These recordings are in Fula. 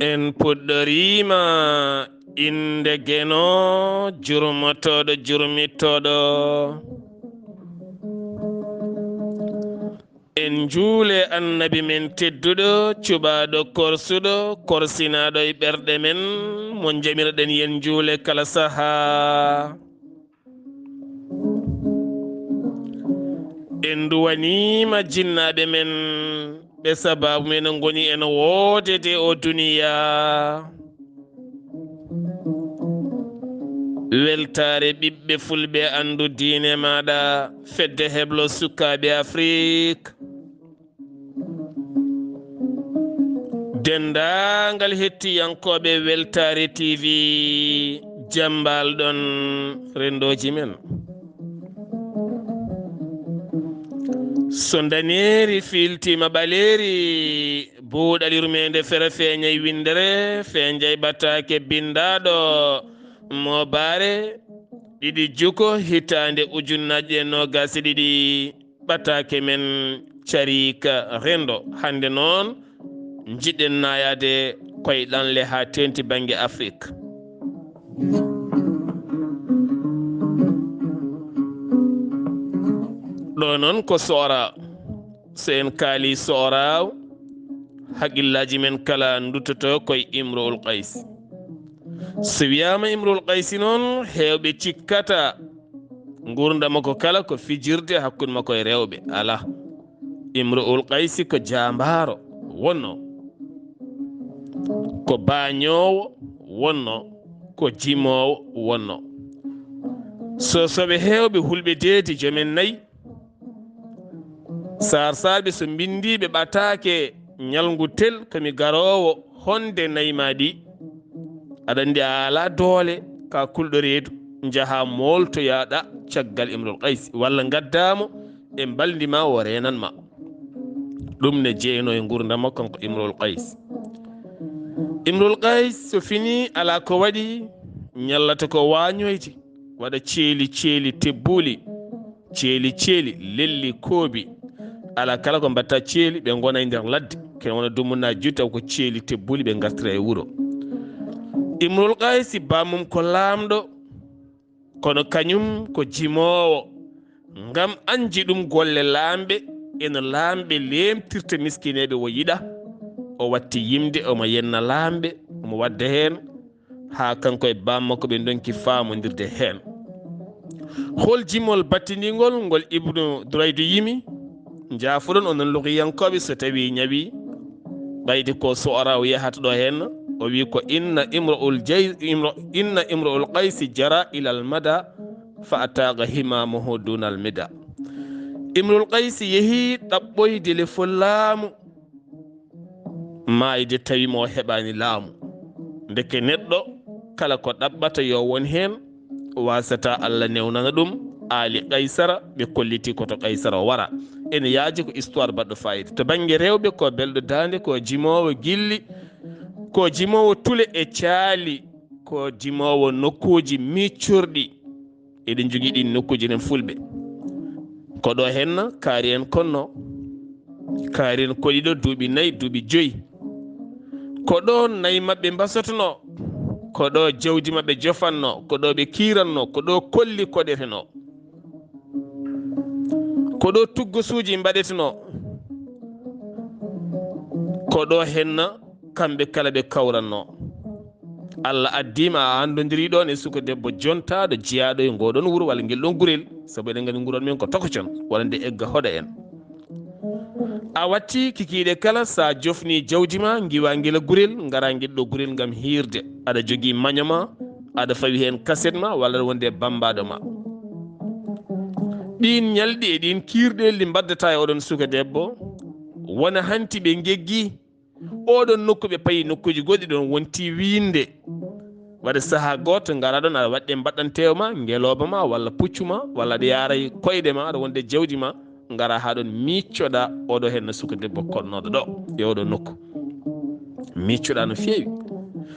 en puɗɗorima inde geno jurmotoɗo jurmittoɗo en juule annabi men tedduɗo cuɓaɗo korsuɗo korsinaɗo e ɓerɗe men mo jamirɗen yen juule kala saha en duwanima jinnaɓe men ɓe sababu men goni en woodede o duniya weltare ɓiɓɓe fulɓe andu diine maɗa fedde heblo sukaɓe Afrique dendagal hettiyankoɓe weltare TV jambalɗon rendoji men so daneri filtima ɓaleri buuɗal yurmeende fere feeñay windere feeñay ɓataake bindaɗo mawbaare ɗiɗi juko hitande ujunnaje nogas ɗiɗi ɓataake men cariika rendo hande noon jiɗen nayade koyɗanle ha tenti banggue Afrique ɗo noon ko soora so en kaali soora haqqillaji men kala duttoto koye imrul qays so wiyama imrul qaysi noon hewɓe cikkata gurdama ko kala ko fijirde hakkude makko e rewɓe ala imrul qaysi ko jambaro wonno ko bañowo wonno ko jimowo wonno soɓe hewɓe hulɓe deedi jomen nayyi sarsaɓe so bindiɓe ɓataake ñalngu tel komi garowo honde naymaɗi aɗa andi a ala doole ka kulɗo reedu jaaha moltoyaɗa caggal imrul qaysi walla gaddamo e baldima o renanma ɗum ne jeeyno e gurdama kanko imrul qays imrul qays so fini ala ko waɗi ñallata ko wañoyde waɗa ceeli tebbuli ceeli lelli koobi ala kala ko mbatta ceeli ɓe gona e nder ladde ken wona dumuna jutti taw ko ceeli tebbuli ɓe gartira e wuuro imrul qaysi bammum ko laamɗo kono kañum ko jimowo ngam anji ɗum golle laamɓe eno laamɓe lemtirta miskineɓe wo yiɗa o watti yimde omo yenna laamɓe omo wadda hen ha kanko e bammakko ɓe donki famodirde hen hol jimol battidigol ngol ibnu duraydu yimi jaafuɗon onon lukiyankoɓe so tawi ñawi ɓayde ko so'araw yahata ɗo hen o wi ko inna imrul qaysi jara ilal mada fa ataqa himamuhu dunal mida imrul qaysi yeehi ɗaɓɓoyde le fo laamu mayde tawi mo heɓani laamu deke neɗɗo kala ko ɗaɓɓata yo won hen wasata Allah newnana ɗum ali qaysara ɓe kolliti koto qaysara wara ene yaaji ko histoire baɗɗo fayida to banggue rewɓe ko belɗo dande ko jimowo gilli ko jimowo tule e caali ko jimowo nokkuji miccurɗi eɗen jogui ɗin nokkuji nen fulɓe ko ɗo henna kaari en konno kaari en koɗiɗo duuɓi 4 duuɓi 5 ko ɗo nayi mabɓe mbasotono ko ɗo jawdi mabɓe jofanno ko ɗo ɓe kiranno ko ɗo kolli koɗeteno ko ɗo tuggosuji mbaɗeteno ko ɗo henna kamɓe kala ɓe kawranno Allah addima a andodiri ɗon e suko debbo jontaɗo jeyaɗo e ngoɗon wuuro walla guel ɗon gurel saabu eɗen gandi guuron men ko tokocon walla nde egga hoɗa en a watti kikiɗe kala sa jofni jawdi ma giwa guila gurel gara guelɗo gurel gam hirde aɗa jogui maño ma aɗa fawi hen kaset ma walla aɗa wonde bambaɗo ma ɗin ñalɗi e ɗin kirɗelli mbaddata e oɗon suka debbo wona hanti ɓe geggi oɗon nokku ɓe payi nokkuji goɗɗi ɗon wonti winde waɗa saaha goto gara ɗon aɗa waɗɗe mbaɗantewo ma ngeloba ma walla puccu ma walla aɗa yaara koyɗe ma aɗa wonde jawdi ma gara ha ɗon miccoɗa oɗo hen no suka debbo konnoɗo ɗo e oɗo nokku miccoɗa no fewi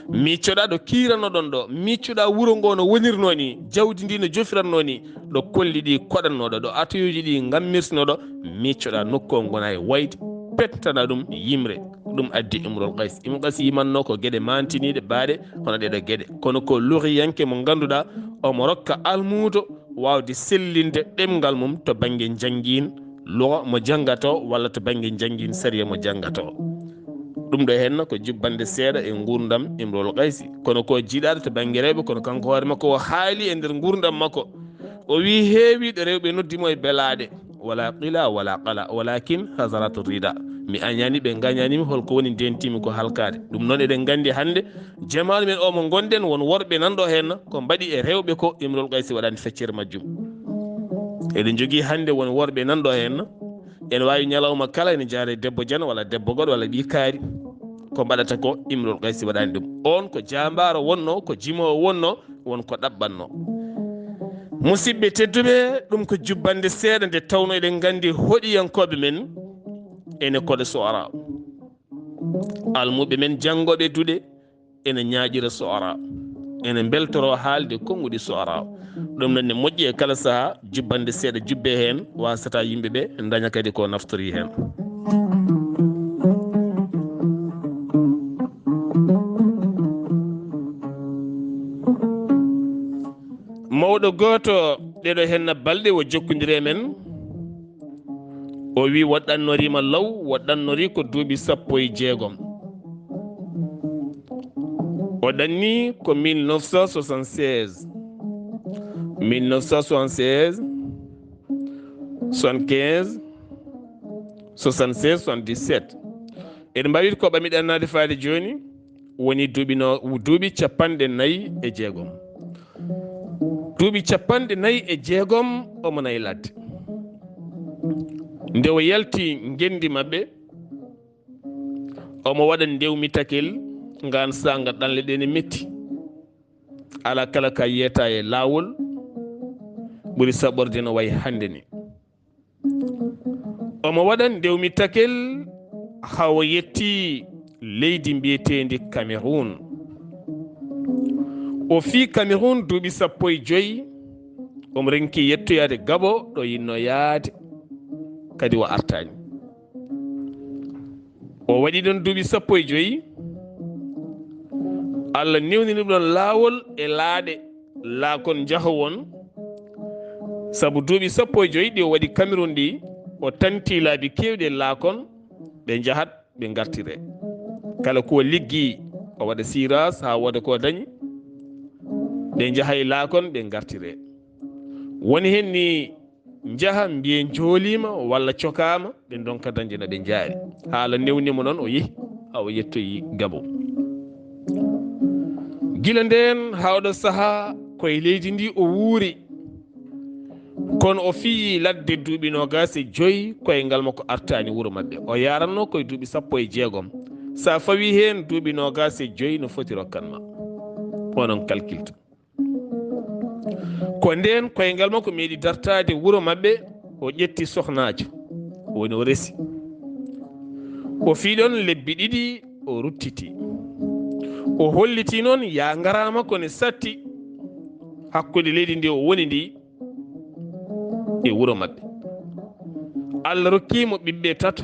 miccoɗa ɗo kiranoɗon ɗo, miccoɗa wuro ngo no wonirno ni, jawdi ndi no jofiranno ni, ɗo kolli ɗi koɗannoɗo, ɗo atuyuji ɗi gammirtinoɗo, miccoɗa nokko gona e wayde pettana ɗum yimre. ɗum addi imrul qays. Imrul qays yimanno ko gueɗe mantiniɗe baaɗe hono ɗeɗo gueɗe, kono ko loriyanke mo ganduɗa omo rokka almudo wawde sellinde ɗemgal mum to banggue jangguin lugha mo jangato, walla to banggue jangguin sariya mo jangato. ɗum ɗo henna ko jubbande seeɗa e gurdam imrul qays, kono ko jiiɗade to banggue rewɓe, kono kanko hoore makko o haali e nder gurdam makko, o wi heewiɗo rewɓe noddimo e belade, wala qila wala qala walakin hasaratu rida. mi añani ɓe gañanimi holko woni dentimi ko halkade. ɗum noon eɗen gandi hande jamanu men o mo gonɗen won worɓe nanɗo henna ko mbaɗi e rewɓe ko imrul qays waɗani feccere majjum. eɗen jogui hande won worɓe nanɗo henna ene wawi ñalawma kala ene jaara debbo jana walla debbo goɗɗo walla ɓi kaari, ko mbaɗata ko imrul qays waɗani ɗum. on ko jambaro wonno, ko jimowo wonno, won ko ɗaɓɓanno. musidɓe tedduɓe, ɗum ko jubbande seeɗa nde tawno eɗen gandi hoɗiyankoɓe men ene koɗa soara, almuɓe men jangoɓe duɗe ene ñaaƴira soara, ene beltoro haalde konguɗi soara. ɗum noon ne moƴƴi e kala saaha jubbande seeɗa jubbe hen wasata yimɓeɓe daña kadi ko naftori hen. mawɗo goto ɗeɗo henna balɗe o jokkodiri men, o wi woɗɗannorima law, woɗɗannori ko duuɓi 16. o ɗanni ko 1976 1976 75 76 77. eɗen mbawi ko ɓami ɗannade faade joni woni duuɓi 46. duuɓi 46 omo nayi ladde. nde o yalti gendi mabɓe omo waɗa ndewmitakel ngan sanga ɗanle ɗe ne metti, ala kala ka yiyata e lawol ɓuri saɓorde no wayi hande ni. omo waɗa ndewmitakel hawo yetti leydi mbiyetendi Cameroun. o fi Cameroun duuɓi 15 omo renki yettoyade Gabo ɗo yinno yaade, kadi o artani. o waɗi ɗon duuɓi 15, Allah newnini ɗon laawol e laaɗe laakon jahowon, sabu duuɓi 15 ɗi o waɗi Cameroun ɗi o tanti laabi kewɗi e laakon ɓe jahat ɓe gartire. kala ko liggi o waɗa siras ha woda ko dañi, ɓe jaha e laakon ɓe gartire. woni hen ni jaha mbiye joolima walla cokama ɓe donka dañde no ɓe jaari. haala newnimo noon o yehi ha o yettoyi Gabo. gila nden hawɗo saaha koye leydi ndi o wuuri, kono o fiyi ladde duuɓi 25 koyngal makko artani wuuro mabɓe. o yaranno koye duuɓi 16. sa fawi hen duuɓi 25 no foti rokkanma, onon calculta. ko nden koyngal makko meeɗi dartade wuuro mabɓe, o ƴetti sohnajo woni o resi, o fiiɗon lebbi 2 o ruttiti, o holliti noon ya garama kone satti hakkude leydi ndi o woni ndi e wuuro mabɓe. Allah rokkimo ɓiɓɓe 3,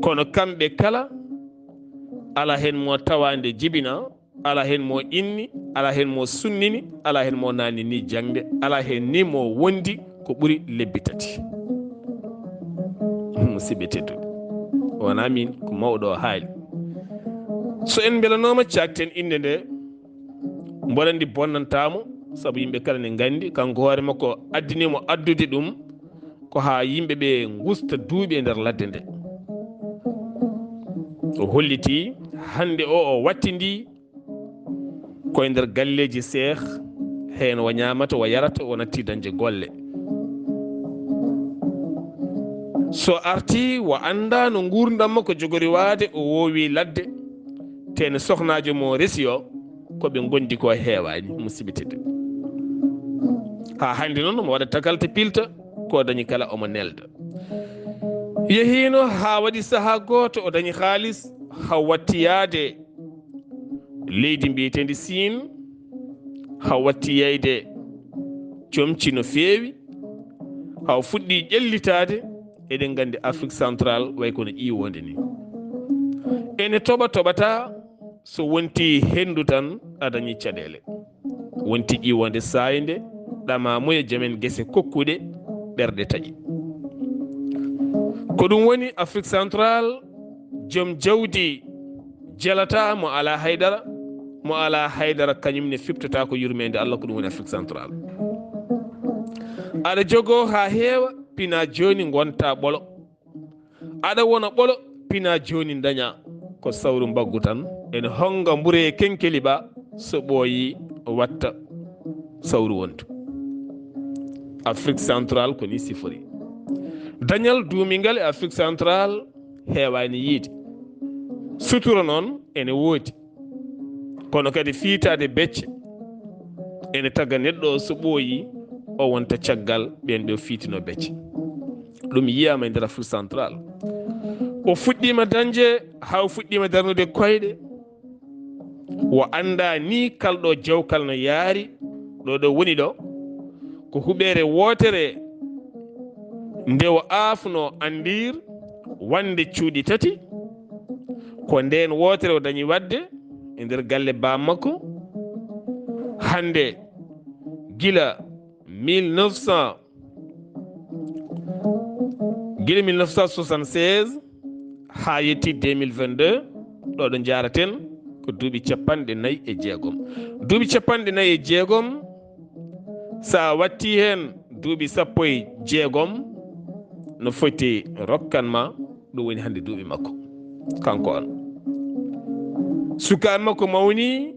kono kamɓe kala ala hen mo tawande jibina, ala hen mo inni, ala hen mo sunnini, ala hen mo nani ni jangde, ala hen ni mo wondi ko ɓuri lebbi 3. musidɓe tedduɓe, wona min ko mawɗo o haali. so en belanoma cakten inde nde mboɗandi bonnantamo, saabu yimɓe kala ne gandi kanko hoore makko addinimo addude ɗum ko ha yimɓeɓe gusta duuɓi e nder ladde nde. o holliti hande o wattidi koye nder galleji Cheikh, hen o ñamata o yarata o natti dañde golle. so arti o anda no gurdam makko jogori waade, o wowi ladde tene sohnajo mo resi o koɓe gondi ko heewani. musidɓe tedduɓe, ha hande noon omo waɗa takalta pilta ko dañi kala omo nelda. yehino ha waɗi saaha goto o dañi haalis ha wattiyade leydi mbiyetendi Siin ha watti yeyde comci no feewi haw fuɗɗi ƴellitade. eɗen gandi Afrique central way kono ƴiwonde ni ene toɓata so wonti hendu tan adañi caɗele wonti ƴiwonde sayde ɗama moye jamen guese kokkuɗe ɓerɗe taƴi ko ɗum woni Afrique central joom jawdi jalata mo ala haydara kañumne fiftata ko yurmede Allah ko ɗum woni Afrique central. aɗa jogo ha heewa pina joni gonta ɓolo aɗa wona ɓolo pina joni daña ko sawru mbaggu tan ene honga mbure kenkeli ba so ɓooyi watta sawru wontu. Afrique central ko ni sifori dañal duumingal e Afrique central heewani yiide sutura noon ene woodi kono kadi fiitade becce ene tagga neɗɗo so ɓooyi o wonta caggal ɓen ɓe fiitino becce ɗum yiyama e nder Afrique central. o fuɗɗima dañde haw fuɗɗima darnude koyɗe wo anda ni kalɗo jawkal no yaari ɗo woni ɗo ko huɓere wotere nde o aafno andir wande cuuɗi tati ko nden wotere o dañi wadde e nder galle bammakko hande gila 1976 ha yetti 2022 ɗo jaraten ko duuɓi 46 duuɓi 46 sa watti hen duuɓi 16 no foti rokkanma ɗum woni hande duuɓi makko kanko on. sukaɓe makko mawni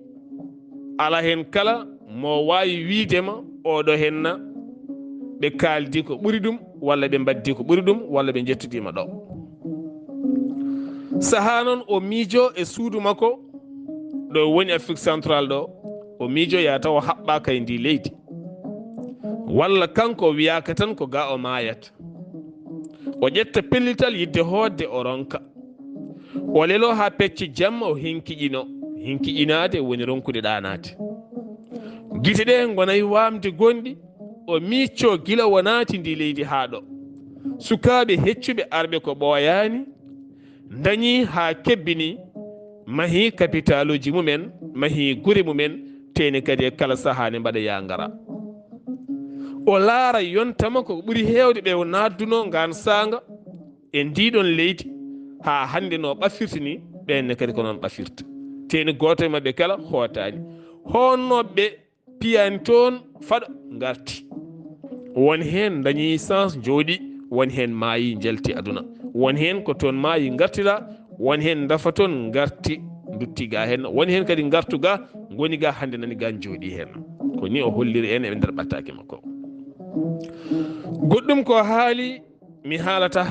ala hen kala mo wawi wiidema oɗo henna ɓe kaldi ko ɓuri ɗum walla ɓe mbaddi ko ɓuri ɗum walla ɓe jettudima ɗo. saha noon o miijo e suudu makko ɗo woni Afrique central ɗo o miijo ya taw o haɓɓaka e ndi leydi walla kanko wiyaka tan ko ga o mayata o ƴetta pellital yidde hoodde o ronka o lelo ha pecce jamma o hinkiƴinade woni ronkude ɗanade guite ɗe gonayi wamde gonɗi o micco gila o naati ndi leydi ha ɗo sukaɓe heccuɓe arɓe ko ɓooyani dañi ha kebbini mahi capitaluji mumen mahi gure mumen teni kadi e kala sahane mbaɗa ya ngara o laara yontama ko ɓuri hewde ɓe o nadduno ngan sanga e ndiɗon leydi ha hande no ɓaffirta ni ɓenne kadi ko noon ɓaffirta teni goto e mabɓe kala hootani honnoɓe piyani toon faɗo garti won hen dañi sens jooɗi won hen maayi jalti aduna won hen ko toon maayi gartira won hen dafa toon garti dutti ga hen won hen kadi gartu ga goni ga hande nani ga jooɗi hen ko ni o holliri en e nder ɓattake makko. goɗɗum ko haali mi haalata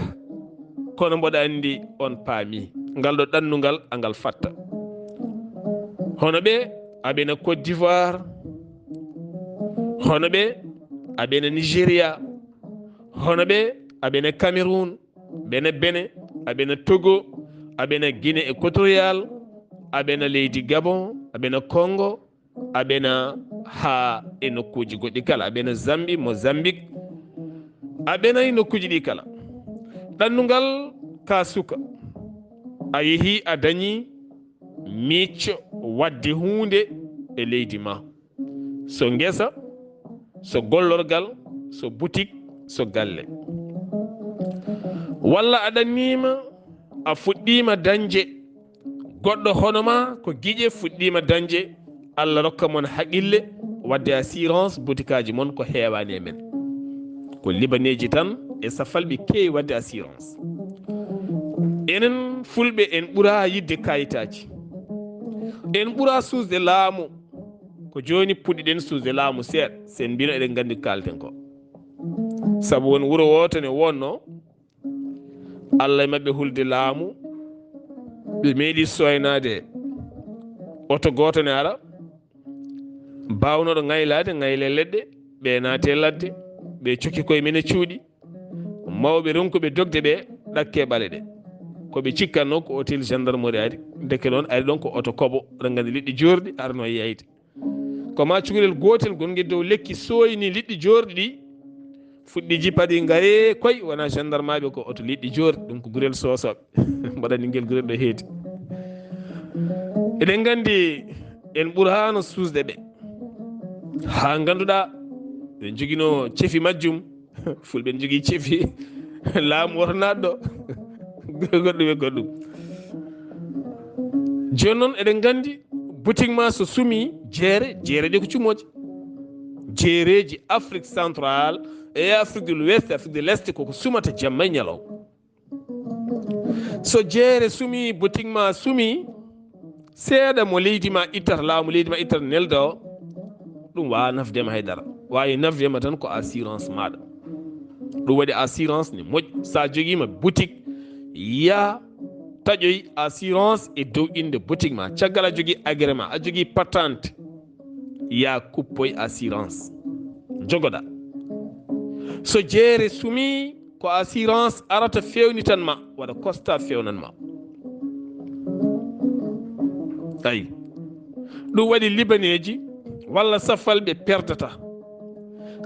kono mboɗa andi on paami ngal ɗo ɗannungal angal fatta hono ɓe aɓena Côte d'Ivoire hono ɓe aɓena Nigéria hono ɓe aɓena Cameroun ɓena Benin aɓena Togo aɓena Guinée équatorial aɓena leydi Gabon aɓena Congo aɓena ha e nokkuji goɗɗi kala aɓena Zambie Mozambique aɓena e nokkuji ɗi kala ɗannungal ka suka a yeehi a dañi micco wadde hunde e leydi ma so ngesa so gollorgal so boutique so galle walla aɗannima a fuɗɗima dañde goɗɗo hono ma ko guiƴe fuɗɗima dañde Allah rokka mon haqille wadde assurance boutique aji mon ko heewani e men ko libaneji tan e safalɓe kewi wadde assurance enen fulɓe en ɓuura yidde kayitaji en ɓuura suusde laamu ko joni puɗɗiɗen suusde laamu seeɗa sen mbino eɗen gandi kalten ko saabu won wuuro woto ne wonno Allah e mabɓe hulde laamu ɓe meeɗi soynade oto goto ne ara bawnoɗo ngaylade ngayle leɗɗe ɓe naate ladde ɓe cokki koye men e cuuɗi mawɓe ronkuɓe dogde ɓe ɗakke ɓale ɗe ko ɓe cikkanno ko hôtel gendarmerie ari deke noon ari ɗon ko oto koɓo oɗon gandi liɗɗi jorɗi arno yeyde ko ma cukalel gotel gongue dow lekki soyni liɗɗi jorɗi ɗi fuɗɗi jippadi gaare koye wona gendarme ko oto liɗɗi jorɗi ɗum ko gurel sosoɓe mbaɗani guel gurel ɗo heedi eɗen gandi en ɓuurano susde ɓe ha ganduɗa ɓen joguino ceefi majjum fulɓe en jogui ceefi laamu woto natɗo goɗɗum e goɗɗum joni noon eɗen gandi boutique ma so suumi jeere ɗe ko cumoje jeereji Afrique centrale e Afrique de l'Ouest Afrique de l'Est koko sumata jamma e ñalaw so jeere suumi boutique ma suumi seeɗa mo leydi ma ittata laamu leydi ma ittata nelda o ɗum wawa nafdema haydara wawi nafdema tan ko assurance maɗa ɗum waɗi assurance ne moƴƴi sa joguima boutique ya taƴoy assurance e dow inde boutique ma caggal a jogui agrément a jogui patente ya kuppoy assurance jogoɗa so jeere suumi ko assurance arata fewnitan ma waɗa constat fewnan ma ayi ɗum waɗi libaneji walla saffalɓe perdata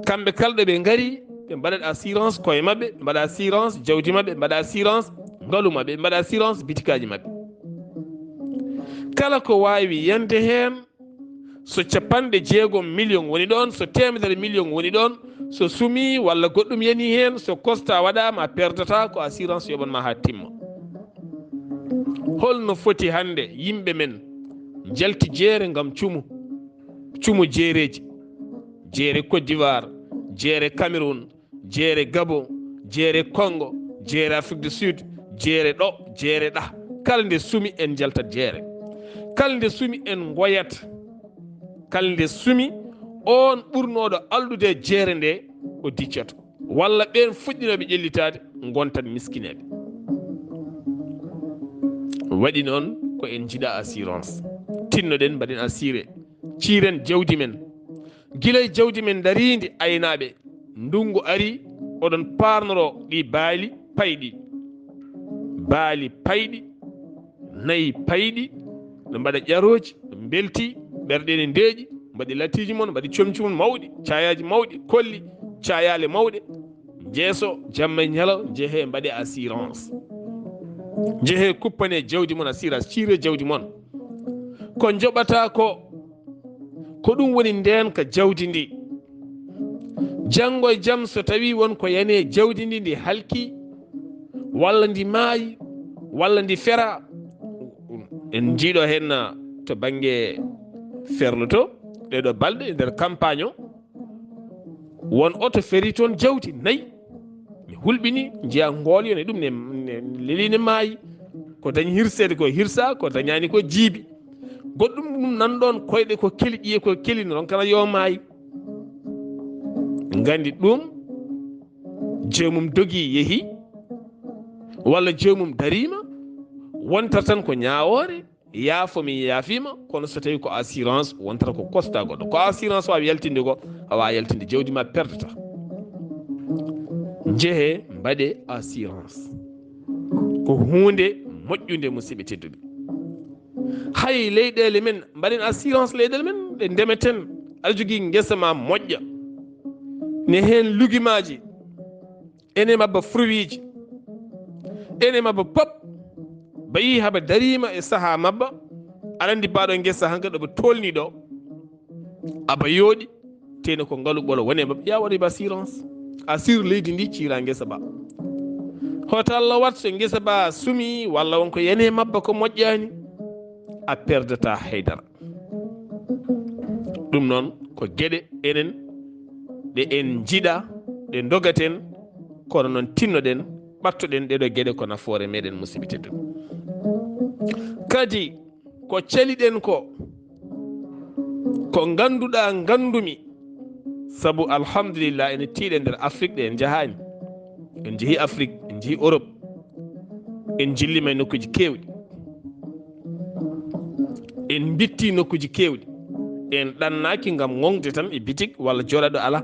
kamɓe kalɗo ɓe gaari ɓe mbaɗat assurance koye mabɓe ɓe mbaɗa assurance jawdi mabɓe ɓe mbaɗa assurance ngalu mabɓe ɓe mbaɗa assurance bitikaji mabɓe kala ko wawi yande hen so 60 million woni ɗon so 100 million woni ɗon so suumi walla goɗɗum yani hen so constat waɗama perdata ko assurance yoɓanma ha timma holno foti hande yimɓe men jalti jeere gam cumu jeereji jeere Côte d'Ivoire jeere Cameroun jeere Gabon jeere Congo jeere Afrique du Sud jeere ɗo jeere ɗa kala nde suumi en jaltat jeere kala nde suumi en goyat kala nde suumi on ɓurnoɗo alɗude jeere nde o diccato walla ɓen fuɗɗinoɓe ƴellitade gontat miskineɓe waɗi noon ko en jiiɗa assurance tinnoɗen mbaɗen assuré ciiren jawdi men guilay jawdi men daridi aynaɓe ndungu ari oɗon parnoro ɗi baali payɗi nayyi payɗi no mbaɗa ƴaroji no belti ɓerɗe ne ndeeƴi mbaɗi latiji mon mbaɗi comci mon mawɗi cayaji mawɗi kolli cayale mawɗe jeeso jamma e ñalaw jeehe mbaɗe assurance jeehe kuppane jawdi mon assurance ciire jawdi mon ko joɓata ko ɗum woni ndenka jawdi ndi janggo e jaam so tawi wonko yane jawdi ndi halki walla ndi maayi walla ndi fera en jiiɗo hen to banggue ferluto ɗeɗo balɗe e nder campagne o won oto feri toon jawdi nayyi mi hulɓini jiiya ngoolyo ɗum ne lelini maayi ko dañi hirsede ko hirsa ko dañani ko jiibi goɗɗum ɗum nanɗon koyɗe ko keli ƴiye ko keli noon kana yo maayi gandi ɗum joomum dogi yeehi walla joomum darima wontata tan ko ñaawore yaafo mi yaafima kono so tawi ko assurance wontata ko costa goɗɗo ko assurance wawi yaltinde ko awa yaltinde jawdi ma perdata jeehe mbaɗe assurance ko hunde moƴƴude musidɓe tedduɓe hay leyɗele men mbaɗen assurance leyɗele men ɗe ndemeten aɗa jogui guesa ma moƴƴa ne hen luguimaji ene mabba fruit ji ene mabba pop bayi haɓa darima e saaha mabba aɗa andi baɗo guesa hankkadi ɗoɓe tolni ɗo aba yooɗi teno ko ngaalu ɓolo woni mabba ya waɗoyba assurance assure leydi ndi ciira guesa ba hoto Allah wat so guesa ba suumi walla wonko yene mabba ko moƴƴani a perdata haydara ɗum noon ko gueɗe enen ɗe en jiiɗa ɗe dogaten kono noon tinnoɗen ɓattoɗen ɗeɗo gueɗe ko nafoore meɗen musidɓe tedduɓe kadi ko caliɗen ko ganduɗa gandumi saabu alhamdulillah ene tiiɗe nder Afrique ɗe en jahani en jeehi Afrique en jeehi Europe en jillima e nokkuji kewɗi en bitti nokkuji kewɗi en ɗannaki gam gongde tan e bitik walla joɗaɗo ala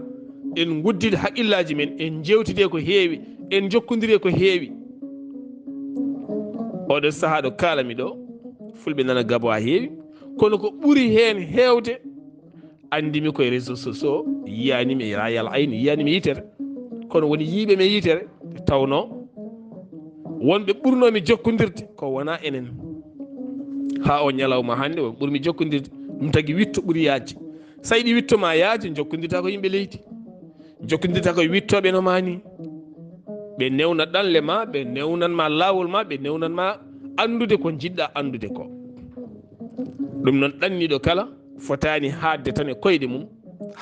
en guddide haqqillaji men en jewtide ko heewi en jokkodiri ko heewi oɗo sahaa ɗo kalami ɗo fulɓe nana gabo ha heewi kono ko ɓuri heen heewde andimi koye réseau sociaux yiyanimi e rayal ayni yiyanimi yitere kono woni yiiɓe men yitere tawno wonɓe ɓurnomi jokkodirde ko wona enen ha o ñalawma hannde o ɓurmi jokkodirde ɗum tagui witto ɓuuri yajde sa yiɗi wittoma yaaji jokkodirta ko yimɓe leydi jokkodirta koye wittoɓe no mani ɓe newnat ɗanle ma ɓe newnanma lawol ma ɓe newnanma andude ko jiɗɗa andude ko ɗum noon ɗanniɗo kala fotani haadde tan e koyɗe mum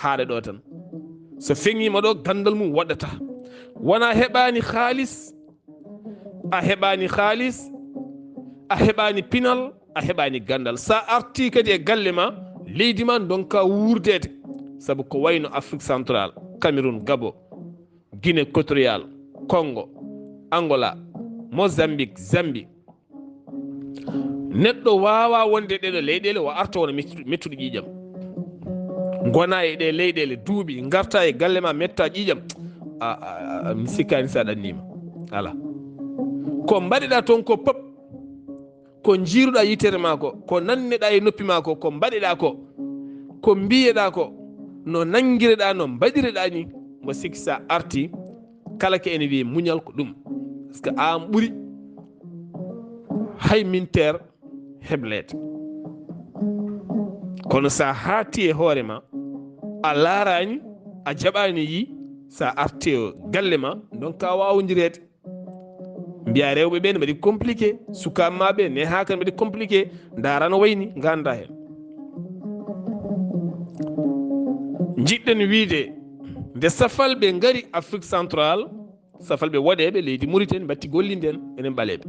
haaɗa ɗo tan so feŋima ɗo gandal mum waɗata wona heɓani haalis a heɓani haalis a heɓani pinal a heɓani gandal sa arti kadi e galle ma leydi ma donka wurdede saabu ko wayno Afrique central Cameroun Gabo Guinée équatoriale Congo Angola Mozambique Zambie neɗɗo wawa wonde ɗeɗo leyɗele o arta wona mettuɗo ƴiƴam gona e ɗe leyɗele duuɓi garta e galle ma metta ƴiƴam mi sikkani sa ɗannima ala ko mbaɗeɗa toon ko pop ko jiiruɗa yitere ma ko nanneɗa e noppi ma ko mbaɗeɗa ko mbiyeɗa ko no nanguireɗa no mbaɗireɗa ni mo sikki sa arti kala ke ene wiye muñal ko ɗum par ce que an ɓuuri hay mintere heblede kono sa haati e hoorema a laarani a jaɓani yi sa arti e galle ma donc ka wawodirede mbiya rewɓe ɓe ne mbaɗi compliqué sukaɓemaɓe ne ha kan mbaɗi compliqué dara no wayni ganda hen jiɗɗen wiide nde safalɓe gaari Afrique central safalɓe woɗeɓe leydi Mauritanie batti gollinde en enen ɓaleɓe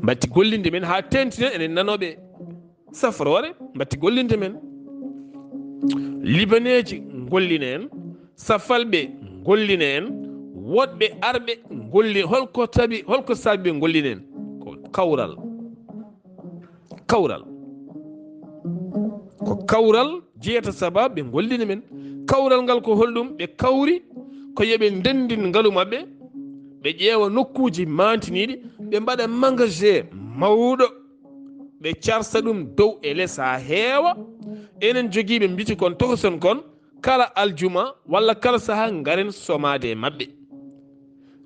batti gollinde men ha tentinen enen nanoɓe safrore batti gollinde men libaneji gollina en safalɓe gollina en woɗɓe arɓe golli holko saabi ɓe gollina en ko kawral ko kawral jeeyata sabab ɓe gollina men kawral ngal ko holɗum ɓe kawri ko yoɓe ndendin ngaalu mabɓe ɓe ƴeewa nokkuji mantiniɗi ɓe mbaɗa magasin mawɗo ɓe carsa ɗum dow e less ha heewa enen joguiɓe mbiti kon tokoson kon kala aljuma walla kala saaha garen somade e mabɓe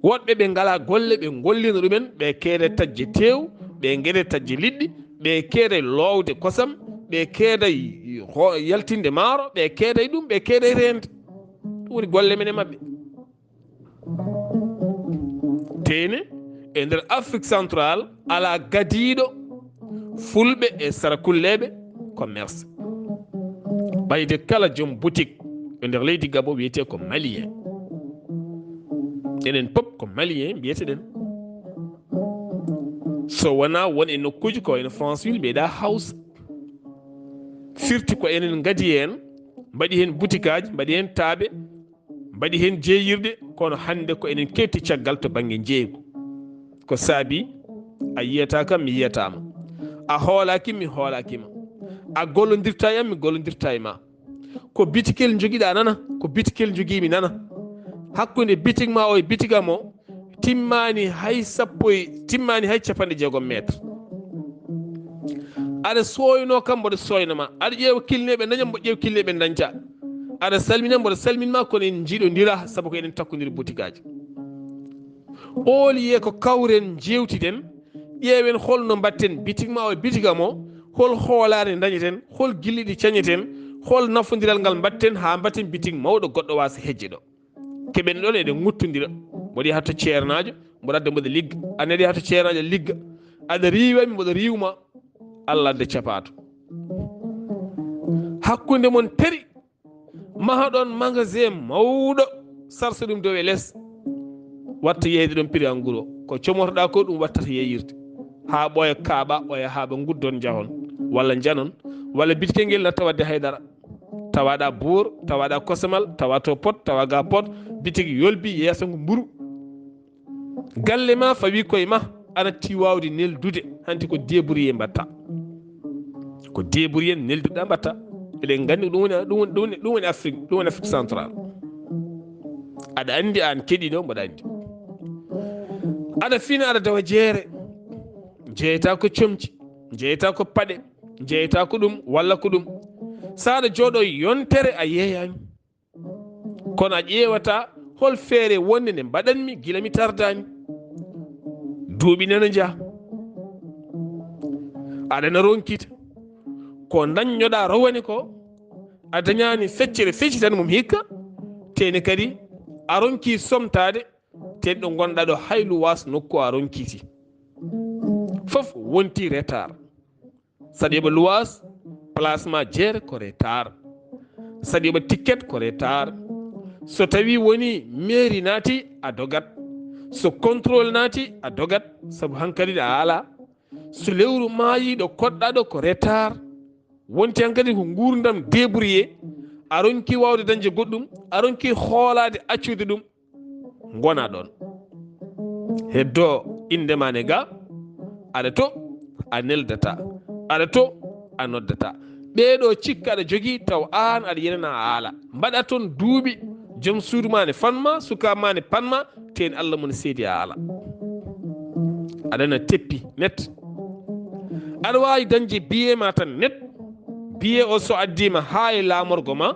woɗɓe ɓe ngala golle ɓe gollina ɗumen ɓe keede tajje tew ɓe gueɗe tajje liɗɗi ɓe keede lowde kosam ɓe keeda yaltinde maaro ɓe keeday ɗum ɓe keeday rende ɗum woni golle men e mabɓe tene e nder Afrique central ala gadiɗo fulɓe e sarakulleɓe commerce ɓayde kala joom boutique e nder leydi Gabo wiyete ko malien enen pop ko malien mbiyeteɗen so wona won e nokkuji ko wayno Franceville ɓeyɗa Hausa firti ko enen gadi hen mbaɗi hen boutique aji mbaɗi hen taaɓe mbaɗi hen jeeyirde kono hande ko enen ketti caggal to banggue jeeygu ko saabi a yiyata kam mi yiyatama a hoolaki mi hoolakima a gollodirta e am mi gollodirta e ma ko bitikel joguiɗa nana ko bitikel joguimi nana hakkude bitik ma o e bitigam o timmani hay capanɗe jeegom métre aɗa soyno kam mboɗo soynoma aɗa ƴeewa kilneɓe dañam mboɗo ƴeewa kilneɓe dañca aɗa salmina mboɗo salminma kono en jiiɗodira saabu ko enen takkodiri boutique aji ooliye ko kawren jewtiden ƴeewen holno mbatten bitik ma o e bitigam o hol hoolare dañeten hol gilliɗi cañeten hol nafodiral ngal mbatten ha mbatten bitik mawɗo goɗɗo wasa hejje ɗo keɓen ɗon eɗen guttodira mboɗo yaha to ceernajo mboɗo adda mboɗo ligga aneɗa yaha to ceernajo ligga aɗa riwami mboɗo riwma Allah adda capato hakkude mon tari mahaɗon magasin mawɗo sarsa ɗum dow e less watta yeyde ɗon prix en gros ko comotoɗa ko ɗum wattata yeyirde ha ɓooya kaaɓa ɓooya ha ɓe guddon jahon walla janon walla bitike ngel natta wadde haydara tawaɗa bour tawaɗa kosamal tawa to pot tawa ga pot bitigi yolbi yeeso ngo mburu galle ma fawi koye ma anatti wawde neldude hanti ko débrouillé mbatta ko débrouillé nelduɗa mbatta eɗen gandi ɗum woni Afrique ɗum woni Afrique central aɗa andi an keɗiɗo mboɗa andi aɗa fina aɗa dawa jeere jeeyata ko comci, jeeyata ko paɗe, jeeyata ko ɗum walla ko ɗum. saɗa jooɗo yontere a yeeyani, kono a ƴeewata hol feere wonde nde mbaɗanmi gila mi tardani. duuɓi nana jaa, aɗana ronkita ko daññoɗa rowani ko a dañani feccere fecci tan mum hikka, teni kadi a ronki somtade ten ɗo gonɗa ɗo haylu was nokku a ronkiti fof wonti retard. saɗa yoɓa luwas place ma jeere ko retard, saɗa yoɓa ticket ko retard. so tawi woni mairie naati a dogat, so contrôle naati a dogat, saabu hankkadi a ala. so lewru maayi ɗo koɗɗa ɗo ko retard. wonti hankkadi ko gurdam débrouillé, a ronki wawde dañde goɗɗum, a ronki hoolade accude ɗum, gona ɗon heddo indema ne ga, aɗa to a neldata, aɗa to a noddata. ɓeɗo cikka aɗa jogui taw an aɗa yenana a ala. mbaɗa toon duuɓi joom suudu ma ne fanma, sukama ne panma, ten Allah mone seedi a ala. aɗana teppi net. aɗa wawi dañde billet ma tan net. billet o so addima ha e lamorgo ma,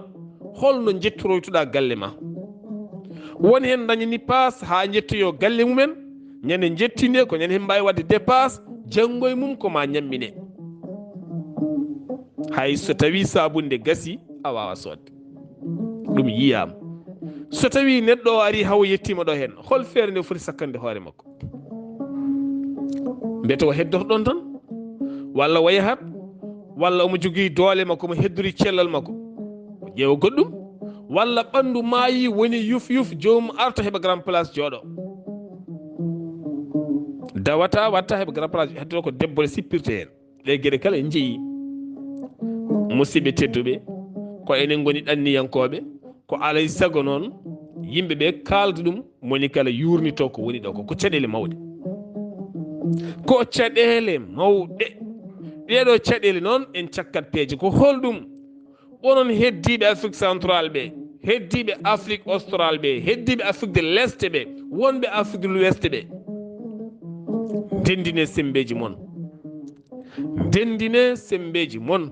holno jettoroytuɗa galle ma. woni hen dañani passe ha jettoyo galle mumen, ñande jettinde ko ñande hen mbawi wadde dépasse, janggo e mum koma ñammine. hay so tawi sabunde gasi a wawa sodde ɗum yiyama. so tawi neɗɗo o ari hawo yettima ɗo hen, hol feere nde foti sakkande hoore makko? mbete o heddoto ɗon tan, walla o yahat, walla omo jogui doole makko mo heddori cellal makko o ƴeewa goɗɗum, walla ɓandu maayi woni yuf yuf jomum arta heɓa grand place jooɗo. dawata watta heɓa grand place heddoto ko debbo sippirte hen. ɗe gueɗe kala en jeeyi. musidɓe tedduɓe, ko enen goni ɗanniyankoɓe, ko alay sago noon yimɓeɓe kalda ɗum moni kala yurnito ko woni ɗo ko caɗele mawɗe, ko caɗele mawɗe. ɗeɗo caɗele noon en cakkat peeje ko holɗum. onon heddiɓe Afrique central ɓe, heddiɓe Afrique austral ɓe, heddiɓe Afrique de l'Est ɓe, wonɓe Afrique de l'Ouest ɓe, ndendine sembeji moon, ndendine sembeji moon.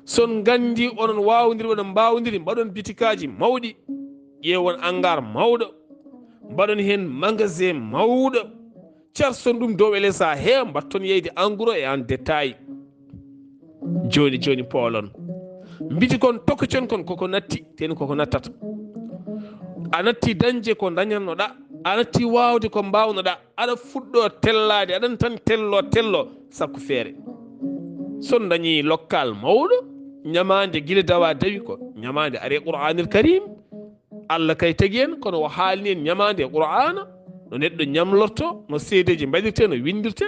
son gandi onon wawdiri, onon mbawdiri, mbaɗon bitikaji mawɗi, ƴeewon hangar mawɗo, mbaɗon hen magasin mawɗo, carson ɗum dow e less ha heewa, mbatton yeyde en gros et en détail. joni joni poolon mbiti kon tokkocon kon koko natti, ten koko nattata. a natti dañde ko dañannoɗa, a natti wawde ko mbawnoɗa, aɗa fuɗɗo tellade, aɗan tan tello sakku feere. son dañi lokkal mawɗo, ñamande guila dawa dawi ko ñamande are qur'anil karim, Allah kay tagi en kono o haalni en ñamande qur'ana no neɗɗo ñamlorto, no seedeji mbaɗirte, no windirte.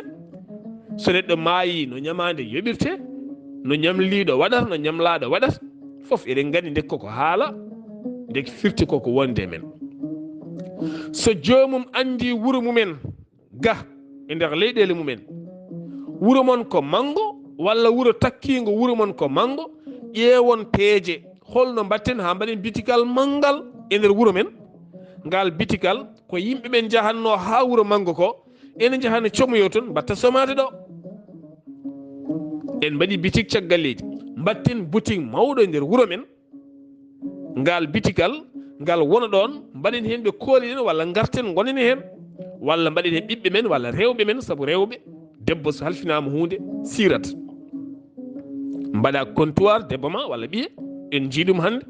so neɗɗo maayi no ñamande yoɓirte, no ñamliɗo waɗata, no ñamlaɗo waɗata, foof eɗen gandi ndekko ko haala, ndek firti koko wonde men. so jomum andi wuuro mumen ga e nder leyɗele mumen, wuuro mon ko mango walla wuuro takkigo wuuro mon ko mango, ƴeewon peeje holno mbatten ha mbaɗen bitikal manggal e nder wuuro men. ngal bitikal ko yimɓeɓe jahanno ha wuuro mango ko, ene jahanno comoyo toon mbatta somade ɗo. en mbaɗi bitik caggal leydi, mbatten boutique mawɗo e nder wuuro men. ngal bitikal ngal wona ɗon, mbaɗen hen ɓe kooliɗen walla garten gonen hen, walla mbaɗen hen ɓiɓɓe men walla rewɓe men, saabu rewɓe debbo so halfinama hunde sirata. mbaɗa comptoir debbo ma walla ɓiye, en jiiɗum hande.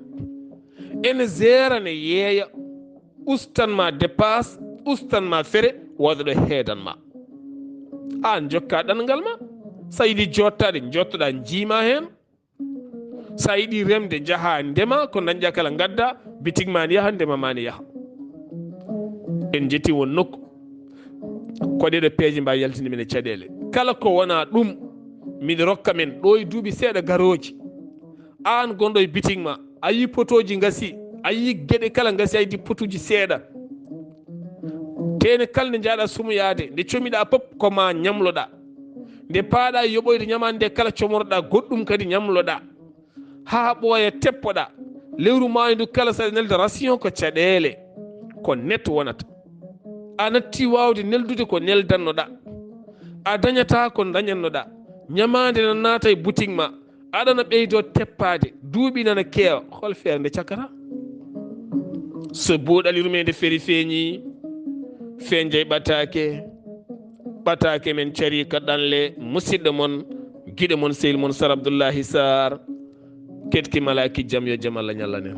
ene zerane yeeya, ustanma dépasse, ustanma fere, woda ɗo heedanma. an jokka ɗanngal ma, sa yiɗi jottade jottoɗa jiima hen, sa yiɗi remde jaaha ndema ko dañƴa kala gadda, bitig ma ne yaha, ndema ma ne yaha. en jetti won nokku ko ɗeɗo peeje mbawi yaltinde men e caɗele. kala ko wona ɗum miɗa rokka men ɗo e duuɓi seeɗa garoji, an gonɗo e bitig ma a yi potoji gasi, a yi gueɗe kala gasi, a yidi potuji seeɗa, tene kala nde jaaɗa sumuyade, nde comiɗa pop koma ñamloɗa, nde paaɗa yoɓoyde ñamande nde kala comorɗa goɗɗum kadi ñamloɗa, ha ɓooya teppoɗa. lewru maayo ndu kala saɗa nelda ration ko caɗele, ko net wonata. a natti wawde neldude ko neldannoɗa, a dañata ko dañannoɗa ñamade na naata e boutique ma aɗana ɓeydo teppade duuɓi nana keewa hol feere nde cakkata so buuɗal yurmede feri feeñi feeñde ɓataake ɓataake men cariika ɗanle musidɗo mon giɗo mon sehil mon Sar Abdullaahi Saar ketki malaki jam yo jam Allah ñallanen